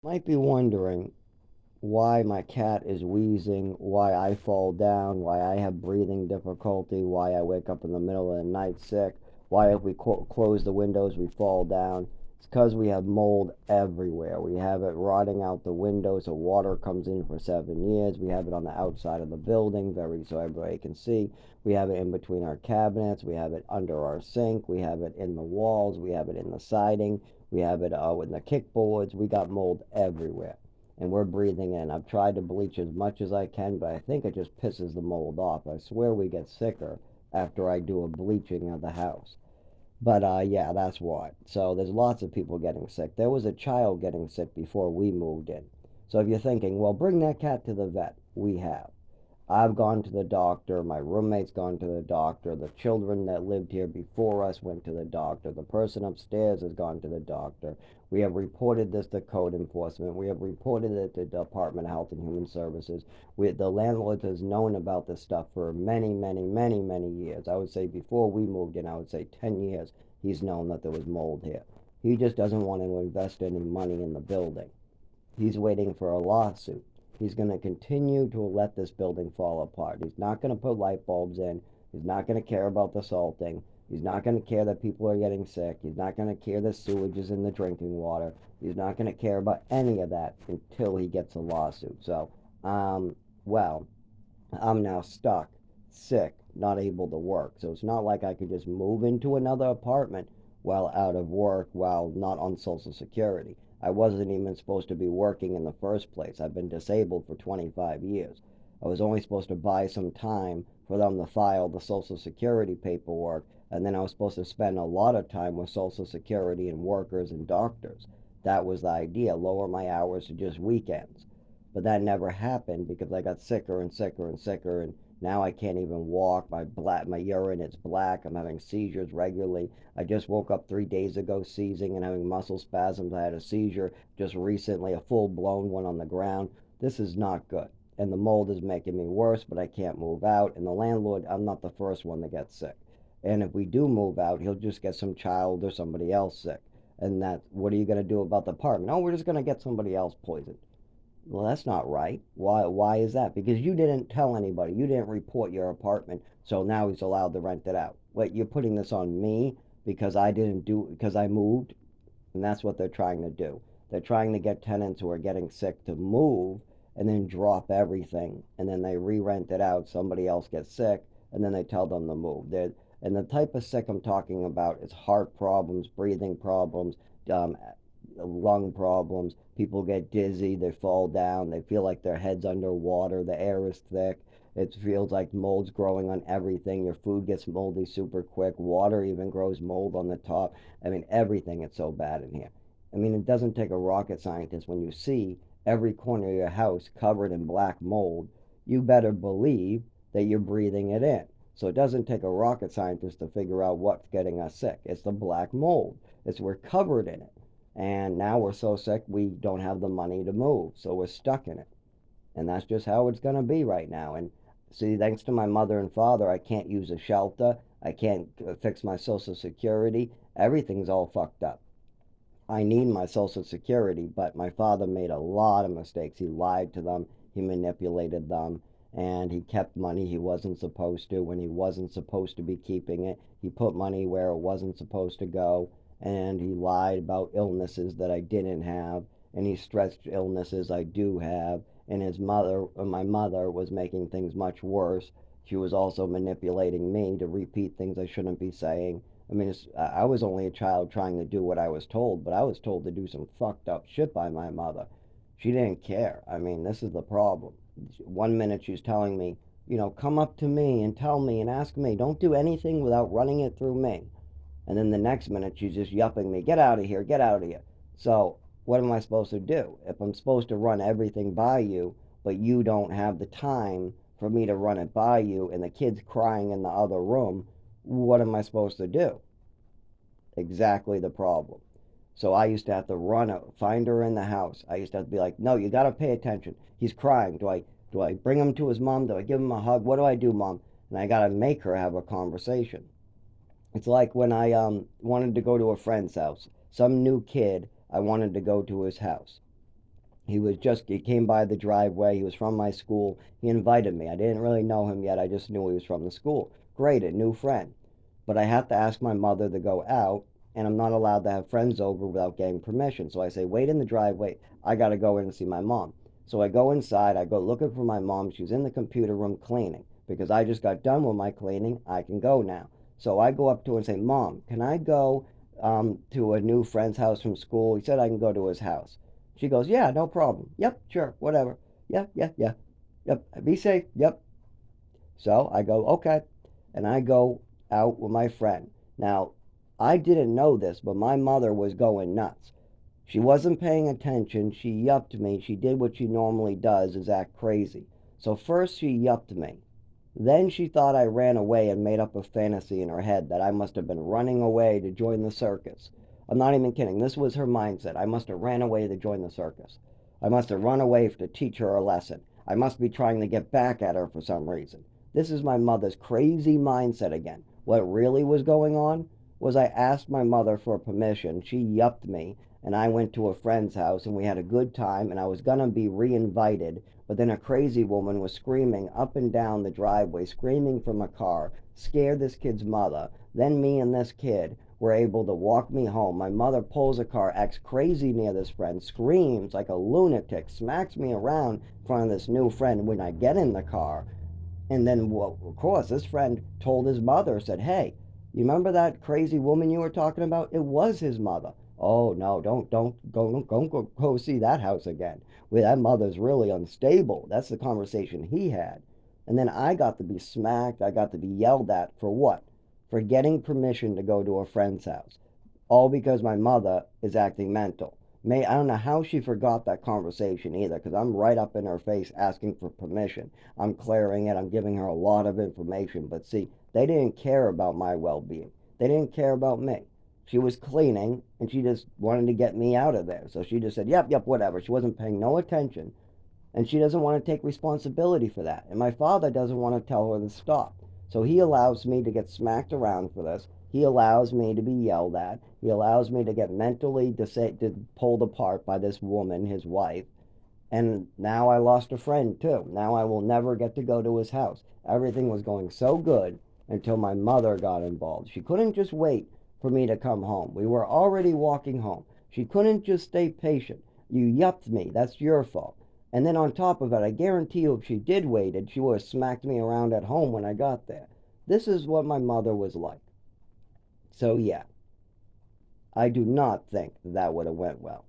Might be wondering why my cat is wheezing, why I fall down, why I have breathing difficulty, why I wake up in the middle of the night sick, why if we close the windows we fall down. It's because we have mold everywhere. We have it rotting out the windows, so water comes in for 7 years. We have it on the outside of the building, very so everybody can see. We have it in between our cabinets. We have it under our sink. We have it in the walls. We have it in the siding. We have it in the kickboards. We got mold everywhere and we're breathing in. I've tried to bleach as much as I can, but I think it just pisses the mold off. I swear we get sicker after I do a bleaching of the house. But yeah, that's why. So there's lots of people getting sick. There was a child getting sick before we moved in. So if you're thinking, well, bring that cat to the vet, we have. I've gone to the doctor. My roommate's gone to the doctor. The children that lived here before us went to the doctor. The person upstairs has gone to the doctor. We have reported this to code enforcement. We have reported it to Department of Health and Human Services. The landlord has known about this stuff for many, many, many, many years. I would say before we moved in, I would say 10 years, he's known that there was mold here. He just doesn't want to invest any money in the building. He's waiting for a lawsuit. He's going to continue to let this building fall apart. He's not going to put light bulbs in. He's not going to care about the salting. He's not going to care that people are getting sick. He's not going to care that sewage is in the drinking water. He's not going to care about any of that until he gets a lawsuit. So, well, I'm now stuck, sick, not able to work. So it's not like I could just move into another apartment while out of work, while not on Social Security. I wasn't even supposed to be working in the first place. I've been disabled for 25 years. I was only supposed to buy some time for them to file the Social Security paperwork, and then I was supposed to spend a lot of time with Social Security and workers and doctors. That was the idea, lower my hours to just weekends. But that never happened because I got sicker and sicker and sicker, and now I can't even walk. My urine is black. I'm having seizures regularly. I just woke up 3 days ago seizing and having muscle spasms. I had a seizure just recently, a full blown one on the ground. This is not good. And the mold is making me worse, but I can't move out. And the landlord, I'm not the first one to get sick. And if we do move out, he'll just get some child or somebody else sick. And that, what are you going to do about the apartment? Oh, we're just going to get somebody else poisoned. Well, that's not right. Why is that? Because you didn't tell anybody. You didn't report your apartment, so now he's allowed to rent it out. Wait, you're putting this on me because I didn't do because I moved, and that's what they're trying to do. They're trying to get tenants who are getting sick to move and then drop everything, and then they re-rent it out. Somebody else gets sick, and then they tell them to move. And the type of sick I'm talking about is heart problems, breathing problems, um, lung problems. People get dizzy, they fall down, they feel like their head's underwater, the air is thick. It feels like mold's growing on everything. Your food gets moldy super quick. Water even grows mold on the top. I mean, everything is so bad in here. I mean, it doesn't take a rocket scientist when you see every corner of your house covered in black mold. You better believe that you're breathing it in. So it doesn't take a rocket scientist to figure out what's getting us sick. It's the black mold. It's we're covered in it. And now we're so sick we don't have the money to move. So we're stuck in it. And that's just how it's going to be right now. And see, thanks to my mother and father, I can't use a shelter. I can't fix my Social Security. Everything's all fucked up. I need my Social Security, but my father made a lot of mistakes. He lied to them, he manipulated them, and he kept money he wasn't supposed to when he wasn't supposed to be keeping it. He put money where it wasn't supposed to go, and he lied about illnesses that I didn't have, and he stretched illnesses I do have. And my mother, was making things much worse. She was also manipulating me to repeat things I shouldn't be saying. I mean, I was only a child trying to do what I was told, but I was told to do some fucked up shit by my mother. She didn't care. I mean, this is the problem. One minute she's telling me, come up to me and tell me and ask me. Don't do anything without running it through me. And then the next minute she's just yupping me, get out of here, get out of here. So what am I supposed to do? If I'm supposed to run everything by you, but you don't have the time for me to run it by you, and the kid's crying in the other room, what am I supposed to do? Exactly the problem. So I used to have to find her in the house. I used to have to be like, no, you got to pay attention. He's crying. Do I bring him to his mom? Do I give him a hug? What do I do, mom? And I got to make her have a conversation. It's like when I wanted to go to a friend's house. Some new kid, I wanted to go to his house. He came by the driveway. He was from my school. He invited me. I didn't really know him yet. I just knew he was from the school. Great, a new friend. But I have to ask my mother to go out, and I'm not allowed to have friends over without getting permission. So I say, wait in the driveway. I got to go in and see my mom. So I go inside. I go looking for my mom. She's in the computer room cleaning because I just got done with my cleaning. I can go now. So I go up to her and say, Mom, can I go to a new friend's house from school? He said I can go to his house. She goes, yeah, no problem. Yep, sure, whatever. Yeah, yeah, yeah. Yep, be safe. Yep. So I go, okay. And I go out with my friend. Now, I didn't know this, but my mother was going nuts. She wasn't paying attention. She yupped me. She did what she normally does, is act crazy. So first she yupped me. Then she thought I ran away and made up a fantasy in her head that I must have been running away to join the circus. I'm not even kidding. This was her mindset. I must have ran away to join the circus. I must have run away to teach her a lesson. I must be trying to get back at her for some reason. This is my mother's crazy mindset again. What really was going on was I asked my mother for permission. She yupped me, and I went to a friend's house, and we had a good time, and I was going to be re-invited, but then a crazy woman was screaming up and down the driveway, screaming from a car, scared this kid's mother. Then me and this kid were able to walk me home. My mother pulls a car, acts crazy near this friend, screams like a lunatic, smacks me around in front of this new friend when I get in the car. And then, well, of course, this friend told his mother, said, hey, you remember that crazy woman you were talking about? It was his mother. Oh, no, don't go see that house again. Well, that mother's really unstable. That's the conversation he had. And then I got to be smacked. I got to be yelled at for what? For getting permission to go to a friend's house. All because my mother is acting mental. I don't know how she forgot that conversation either, because I'm right up in her face asking for permission. I'm clearing it. I'm giving her a lot of information. But see, they didn't care about my well-being. They didn't care about me. She was cleaning, and she just wanted to get me out of there. So she just said, yep, yep, whatever. She wasn't paying no attention, and she doesn't want to take responsibility for that. And my father doesn't want to tell her to stop. So he allows me to get smacked around for this. He allows me to be yelled at. He allows me to get mentally pulled apart by this woman, his wife. And now I lost a friend too. Now I will never get to go to his house. Everything was going so good until my mother got involved. She couldn't just wait for me to come home. We were already walking home. She couldn't just stay patient. You yupped me. That's your fault. And then on top of it, I guarantee you if she did waited, she would have smacked me around at home when I got there. This is what my mother was like. So yeah, I do not think that would have went well.